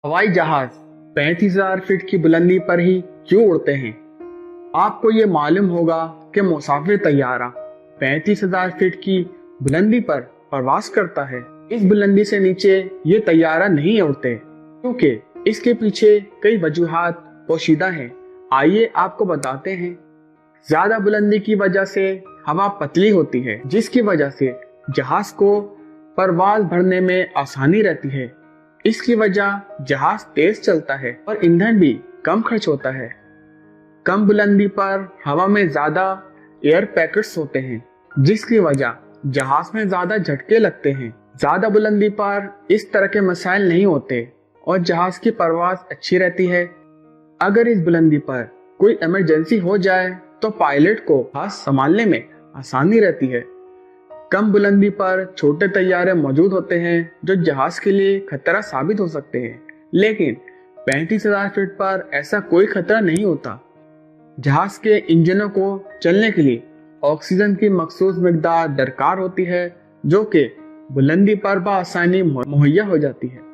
हवाई जहाज 35,000 फीट की बुलंदी पर ही क्यों उड़ते हैं? आपको ये मालूम होगा कि मुसाफिर तैयारा 35,000 फीट की बुलंदी पर प्रवास करता है। इस बुलंदी से नीचे ये तैयारा नहीं उड़ते क्योंकि इसके पीछे कई वजूहात पोशीदा हैं। आइए आपको बताते हैं। ज्यादा बुलंदी की वजह से हवा पतली होती है, जिसकी वजह से जहाज को परवाज भरने में आसानी रहती है। इसकी वजह जहाज तेज चलता है और ईंधन भी कम खर्च होता है। कम बुलंदी पर हवा में ज्यादा एयर पैकेट्स होते हैं, जिसकी वजह जहाज में ज्यादा झटके लगते हैं। ज्यादा बुलंदी पर इस तरह के मसाइल नहीं होते और जहाज की परवाज अच्छी रहती है। अगर इस बुलंदी पर कोई इमरजेंसी हो जाए तो पायलट को जहाज संभालने में आसानी रहती है। कम बुलंदी पर छोटे तैयारे मौजूद होते हैं जो जहाज के लिए खतरा साबित हो सकते हैं, लेकिन 35,000 फीट पर ऐसा कोई खतरा नहीं होता। जहाज के इंजनों को चलने के लिए ऑक्सीजन की मखसूस मिकदार दरकार होती है, जो कि बुलंदी पर बआसानी मुहैया हो जाती है।